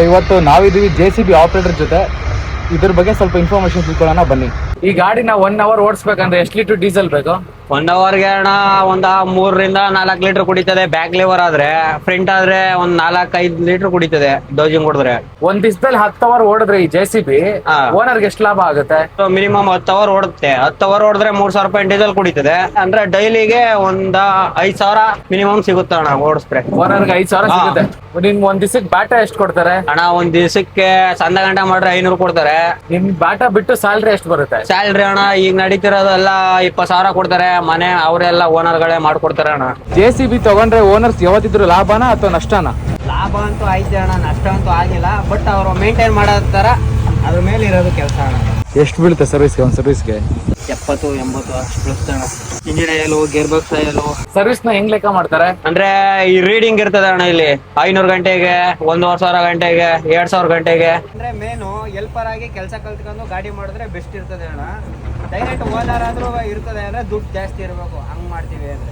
ಇವತ್ತು ನಾವಿದೀವಿ JCB operator ಜೊತೆ. ಇದ್ರ ಬಗ್ಗೆ ಸ್ವಲ್ಪ ಇನ್ಫಾರ್ಮೇಶನ್ ತಿಳ್ಕೊಳ್ಳೋಣ ಬನ್ನಿ. ಈ ಗಾಡಿನ 1 ಅವರ್ ಓಡಿಸ್ಬೇಕಂದ್ರೆ ಎಷ್ಟು ಲೀಟರ್ ಡೀಸೆಲ್ ಬೇಕು? 1 ಅವರ್ಗೆ ಅಣ್ಣ ಒಂದ 3 ರಿಂದ 4 ಲೀಟರ್ ಕುಡಿತದೆ. ಬ್ಯಾಕ್ ಲಿವರ್ ಆದ್ರೆ, ಫ್ರಂಟ್ ಆದ್ರೆ ಒಂದ್ 4-5 ಲೀಟರ್ ಕುಡಿತದೆ ಡೋಜಿಂಗ್ ಹೊಡೆದ್ರೆ. ಒಂದ್ ದಿವಸದಲ್ಲಿ 10 ಅವರ್ ಓಡಿದ್ರೆ ಈ JCB ಓನರ್ಗೆ ಎಷ್ಟು ಲಾಭ ಆಗುತ್ತೆ? ಮಿನಿಮಮ್ 10 ಅವರ್ ಓಡುತ್ತೆ. 10 ಅವರ್ ಓಡಿದ್ರೆ 3,000 ರೂಪಾಯಿ ಡೀಸೆಲ್ ಕುಡಿತದೆ. ಅಂದ್ರೆ ಡೈಲಿಗೆ ಒಂದ 5,000 ಮಿನಿಮಮ್ ಸಿಗುತ್ತೆ ಅಣ್ಣ ಓಡಿಸ್ರೆ. ಓನರ್ಗೆ 5,000 ಸಿಗುತ್ತೆ. ನಿಮ್ ಒಂದ್ ದಿವಸಕ್ಕೆ ಬಾಟಾ ಎಷ್ಟು ಕೊಡ್ತಾರೆ? ಅಣ್ಣ ಒಂದ್ ದಿವಸಕ್ಕೆ ಸಂದ ಗಂಟೆ ಮಾಡ್ರೆ 500 ಕೊಡ್ತಾರೆ. ನಿಮ್ ಬಾಟಾ ಬಿಟ್ಟು ಸ್ಯಾಲ್ರಿ ಎಷ್ಟು ಬರುತ್ತೆ? ಸ್ಯಾಲ್ರಿ ಅಣ್ಣ ಈಗ ನಡೀತಿರೋದೆಲ್ಲ 20,000 ಕೊಡ್ತಾರೆ. ಮನೆ ಅವರೆಲ್ಲ ಓನರ್ಗಳೇ ಮಾಡ್ಕೊಡ್ತಾರೆ ಅಣ್ಣ. JCB ತಗೊಂಡ್ರೆ ಓನರ್ಸ್ ಯಾವತ್ತಿದ್ರು ಲಾಭನಾ ಅಥವಾ ನಷ್ಟನಾ? ಲಾಭ ಅಂತೂ ಐತೆ ಅಣ್ಣ, ನಷ್ಟ ಅಂತೂ ಆಗಿಲ್ಲ. ಬಟ್ ಅವರು ಮೇಂಟೈನ್ ಮಾಡೋತರ ಅದ್ರ ಮೇಲೆ ಇರೋದು ಕೆಲಸ ಅಣ್ಣ. ಎಷ್ಟು ಬೀಳುತ್ತೆ ಸರ್ವಿಸ್ಗೆ? ಒಂದ್ ಸರ್ವಿಸ್ಗೆ 70-80 ಅಷ್ಟು ಬೀಳುತ್ತೆ ಅಣ್ಣ. Engine oil, gear box oil. Service ನ ಹೆಂಗ್ ಲೆಕ್ಕ ಮಾಡ್ತಾರೆ? ಅಂದ್ರೆ ಈ ರೀಡಿಂಗ್ ಇರ್ತದೆ ಅಣ್ಣ. ಇಲ್ಲಿ 500 ಗಂಟೆಗೆ, 1,500 ಗಂಟೆಗೆ, 2,000 ಗಂಟೆಗೆ. ಅಂದ್ರೆ ಮೇನು ಹೆಲ್ಪರ್ ಆಗಿ ಕೆಲಸ ಕಲ್ತ್ಕೊಂಡು ಗಾಡಿ ಮಾಡಿದ್ರೆ ಬೆಸ್ಟ್ ಇರ್ತದೆ ಅಣ್ಣ. ಡೈರೆಕ್ಟ್ ಓನರ್ ಆದ್ರೂ ಇರ್ತದೆ ಅಂದ್ರೆ ದುಡ್ಡು ಜಾಸ್ತಿ ಇರಬೇಕು. ಹಂಗ್ ಮಾಡ್ತೀವಿ ಅಂದ್ರೆ